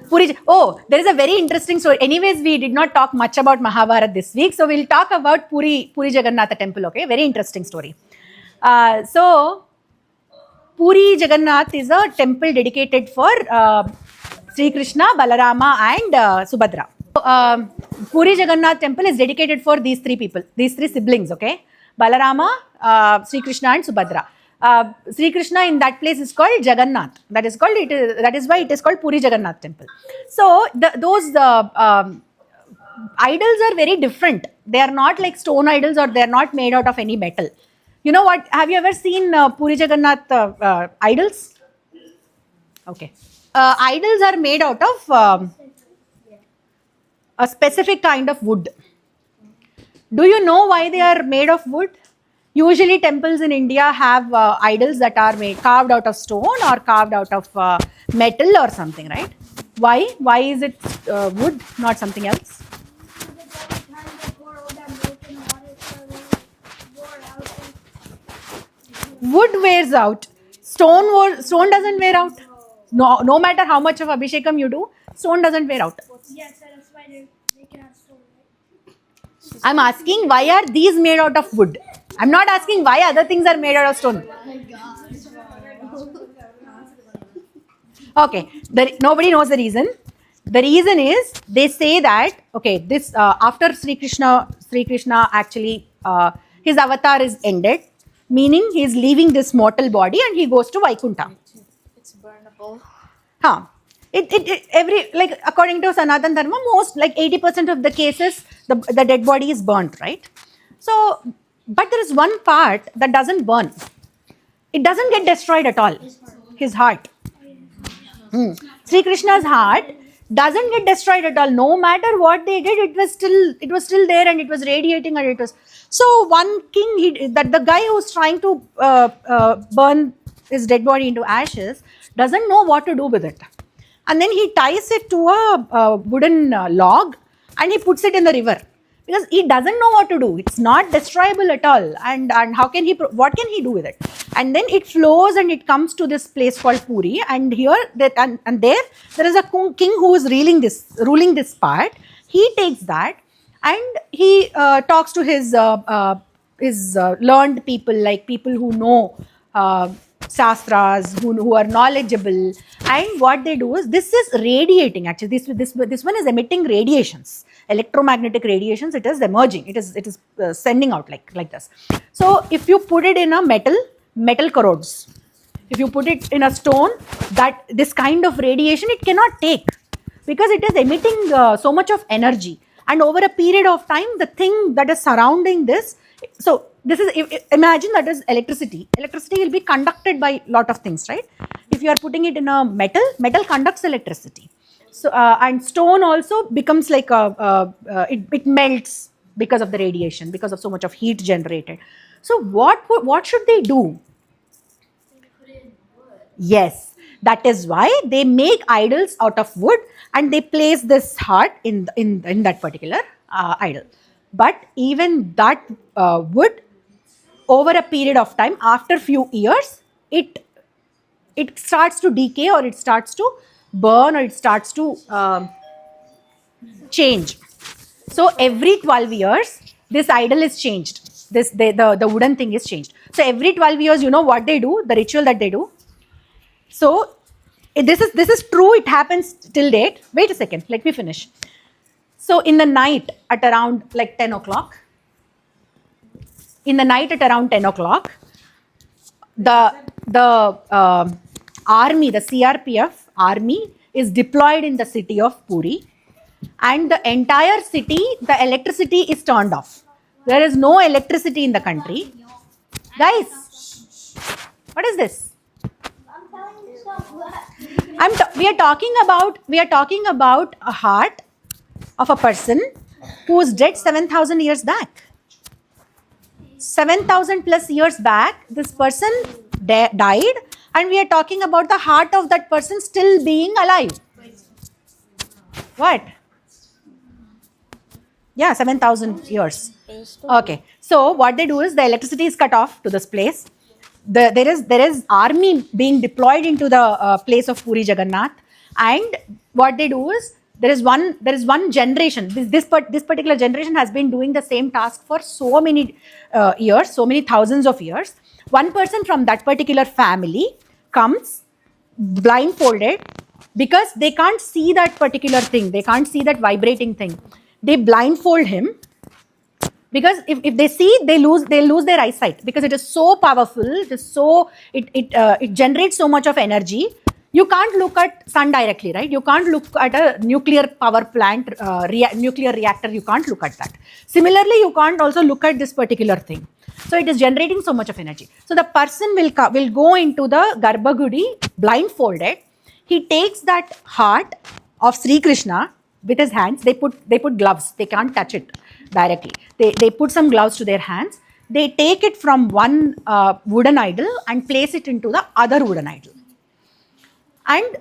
Puri. Oh, there is a very interesting story. Anyways, we did not talk much about Mahabharata this week, so we'll talk about Puri Jagannatha temple. Okay, very interesting story. So Puri Jagannath is a temple dedicated for Sri Krishna, Balarama, and Subhadra. Puri Jagannath temple is dedicated for these three people, these three siblings. Okay, Balarama, Sri Krishna, and Subhadra. Sri Krishna in that place is called Jagannath. That is why it is called Puri Jagannath temple. So those idols are very different. They are not like stone idols, or they are not made out of any metal. You know what? Have you ever seen Puri Jagannath idols? Okay. Idols are made out of a specific kind of wood. Do you know why they are made of wood? Usually temples in India have idols that are carved out of stone or carved out of metal or something, right? Why? Why is it wood, not something else? Wood wears out. Stone doesn't wear out. No matter how much of Abhishekam you do, stone doesn't wear out. Yes, that's why they can have stone, right? I'm asking, why are these made out of wood? I'm not asking why other things are made out of stone. Okay, nobody knows the reason. The reason is, they say that, okay, this after Sri Krishna actually, his avatar is ended, meaning he is leaving this mortal body and he goes to Vaikuntha. It's burnable. According to Sanatan Dharma, most, like 80% of the cases, the dead body is burnt, right? So, but there is one part that doesn't burn. It doesn't get destroyed at all. His heart. Sri Krishna's heart doesn't get destroyed at all. No matter what they did, it was still there, and it was radiating, and it was. So one king, the guy who's trying to burn his dead body into ashes, doesn't know what to do with it, and then he ties it to a wooden log, and he puts it in the river, because he doesn't know what to do. It's not destroyable at all, and what can he do with it? And then it flows and it comes to this place called Puri, and here there is a king who is ruling this part. He takes that and he talks to his learned people, like people who know shastras, who are knowledgeable, and what they do is, this is radiating. Actually, this one is emitting radiations, electromagnetic radiations. It is emerging. It is sending out like this. So if you put it in a metal corrodes. If you put it in a stone, that this kind of radiation it cannot take, because it is emitting so much of energy, and over a period of time, the thing that is surrounding this. So this is, imagine that is electricity. Electricity will be conducted by lot of things, right? If you are putting it in a metal conducts electricity. So and stone also becomes like it melts because of the radiation, because of so much of heat generated. So what should they do? Yes, that is why they make idols out of wood, and they place this heart in that particular idol. But even that wood, over a period of time, after few years, it starts to decay, or it starts to burn, or it starts to change. So every 12 years, this idol is changed. The wooden thing is changed. So every 12 years, you know what they do? The ritual that they do. So this is true. It happens till date. Wait a second. Let me finish. So in the night at around like 10 o'clock, the army, the CRPF army is deployed in the city of Puri, and the entire city, the electricity is turned off. There is no electricity in the country. Guys, what is this? We are talking about a heart of a person who is dead 7,000 years back. 7,000 plus years back, this person died, and we are talking about the heart of that person still being alive. What? Yeah, 7,000 years. Okay. So what they do is, the electricity is cut off to this place. There is army being deployed into the place of Puri Jagannath, And what they do is there is one generation. This particular generation has been doing the same task for so many years, so many thousands of years. One person from that particular family comes blindfolded because they can't see that particular thing. They can't see that vibrating thing. They blindfold him because if they see, they'll lose their eyesight because it is so powerful. It generates so much of energy. You can't look at sun directly, right? You can't look at a nuclear power plant, nuclear reactor. You can't look at that. Similarly, you can't also look at this particular thing. So it is generating so much of energy. So the person will go into the Garbhagudi blindfolded. He takes that heart of Sri Krishna with his hands. They put gloves. They can't touch it directly. They put some gloves to their hands. They take it from one wooden idol and place it into the other wooden idol. And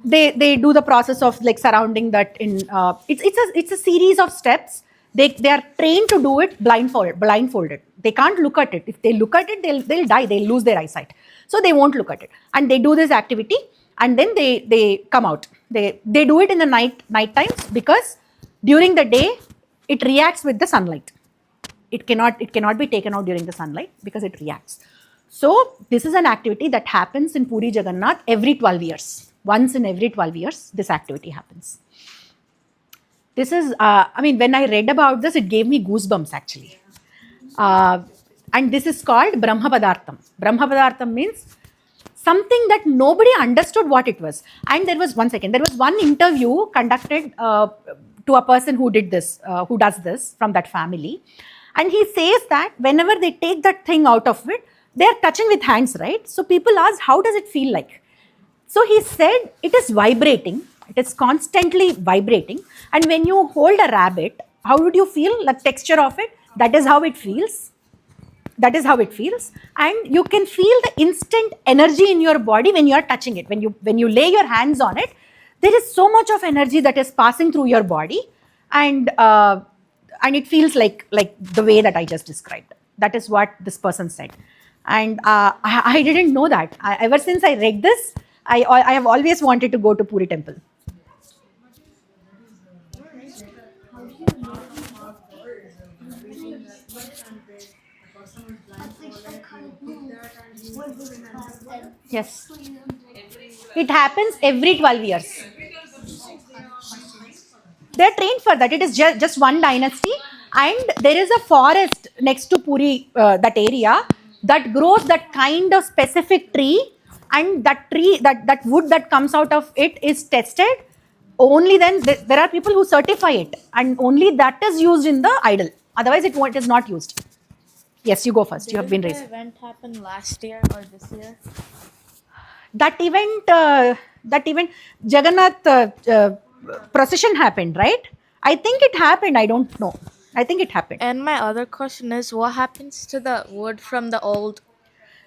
they do the process of like surrounding that in it's a series of steps. They are trained to do it blindfolded. They can't look at it. If they look at it, they'll die. They'll lose their eyesight. So they won't look at it. And they do this activity, and then they come out. They do it in the night times because during the day it reacts with the sunlight. It cannot be taken out during the sunlight because it reacts. So this is an activity that happens in Puri Jagannath every 12 years. Once in every 12 years, this activity happens. This is, when I read about this, it gave me goosebumps actually. And this is called Brahma Padartham. Brahma Padartham means something that nobody understood what it was. And there was one interview conducted to a person who does this from that family. And he says that whenever they take that thing out of it, they are touching with hands, right? So people ask, how does it feel like? So he said, it is vibrating. It is constantly vibrating. And when you hold a rabbit, how would you feel? The texture of it, that is how it feels. That is how it feels. And you can feel the instant energy in your body when you are touching it. When you lay your hands on it, there is so much of energy that is passing through your body. And it feels like the way that I just described. That is what this person said. And I didn't know that. Ever since I read this, I have always wanted to go to Puri temple. Yes. It happens every 12 years. They are trained for that. It is just one dynasty, and there is a forest next to Puri, that area, that grows that kind of specific tree, and that wood that comes out of it is tested. Only then there are people who certify it, and only that is used in the idol. Otherwise, it is not used. Yes, you go first. You have been raised. Did the event happen last year or this year? That event, Jagannath procession happened, right? I think it happened. I don't know. I think it happened. And my other question is, what happens to the wood from the old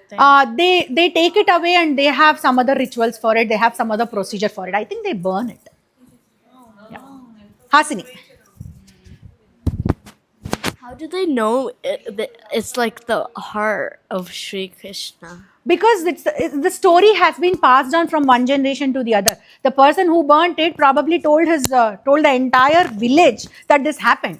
thing? They take it away and they have some other rituals for it. They have some other procedure for it. I think they burn it. Yeah. Hasini. How do they know it's like the heart of Sri Krishna? Because the story has been passed on from one generation to the other. The person who burnt it probably told the entire village that this happened.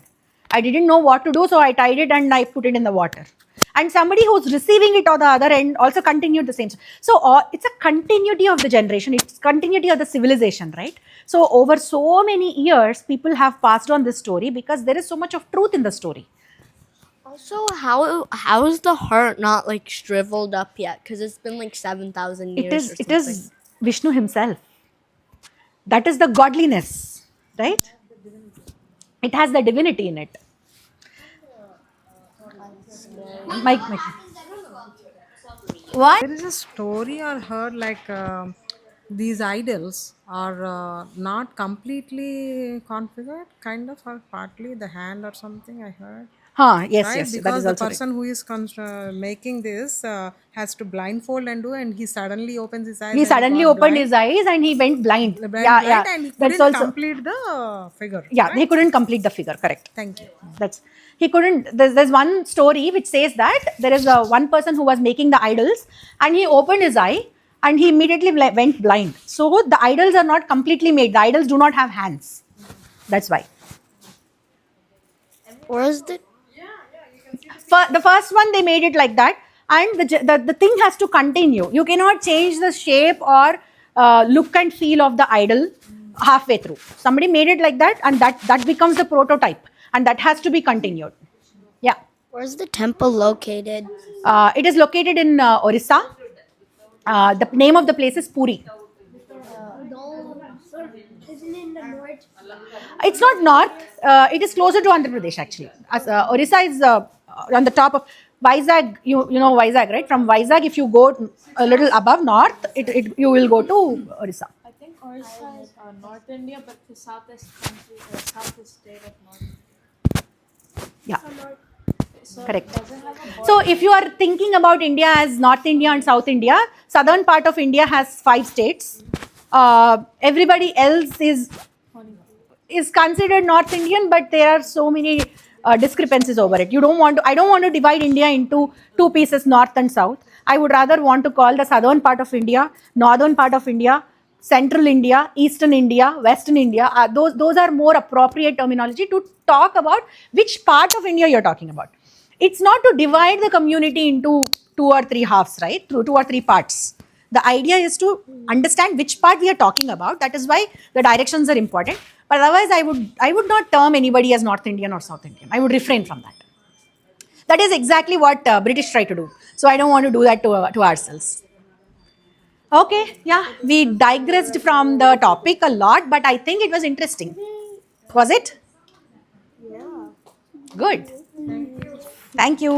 I didn't know what to do, so I tied it and I put it in the water. And somebody who's receiving it on the other end also continued the same. So it's a continuity of the generation. It's continuity of the civilization, right? So over so many years, people have passed on this story because there is so much of truth in the story. Also, how is the heart not like shriveled up yet? Because it's been like 7,000 years. It is Vishnu himself. That is the godliness, right? It has the divinity in it. Mike. What? There is a story I heard like these idols are not completely configured, kind of, or partly the hand or something I heard. Yes, Right? yes, that Because is the also person who is making this has to blindfold and do, and he suddenly opens his eyes. he and suddenly got opened blind. his eyes and he went blind. Blind, Yeah. and he That's couldn't also complete the figure. yeah. right? He couldn't complete the figure. Correct. Thank you. He couldn't. There's one story which says that there is one person who was making the idols and he opened his eye and he immediately went blind. So the idols are not completely made. The idols do not have hands. That's why. Or is the The first one, they made it like that, and the thing has to continue. You cannot change the shape or look and feel of the idol halfway through. Somebody made it like that, and that becomes the prototype, and that has to be continued. Yeah. where's the temple located? It is located in Orissa. The name of the place is Puri. Isn't it in the north? It's not north. It is closer to Andhra Pradesh actually. As Orissa is on the top of Vizag. You know Vizag, right? From Vizag, if you go a little above north, you will go to Orissa. I think Orissa is North India, but the southeast country, southeast state of North. Yeah, So correct. does it have a border? So if you are thinking about India as North India and South India, southern part of India has 5 states. Everybody else is considered North Indian, but there are so many discrepancies over it. I don't want to divide India into 2 pieces, North and South. I would rather want to call the southern part of India, northern part of India, central India, eastern India, western India. Those are more appropriate terminology to talk about which part of India you're talking about. It's not to divide the community into 2 or 3 halves, right? Through 2 or 3 parts. The idea is to understand which part we are talking about. That is why the directions are important. But otherwise, I would not term anybody as North Indian or South Indian. I would refrain from that. That is exactly what British try to do. So I don't want to do that to ourselves. Okay, yeah, we digressed from the topic a lot, but I think it was interesting. Was it? Yeah. Good. Thank you.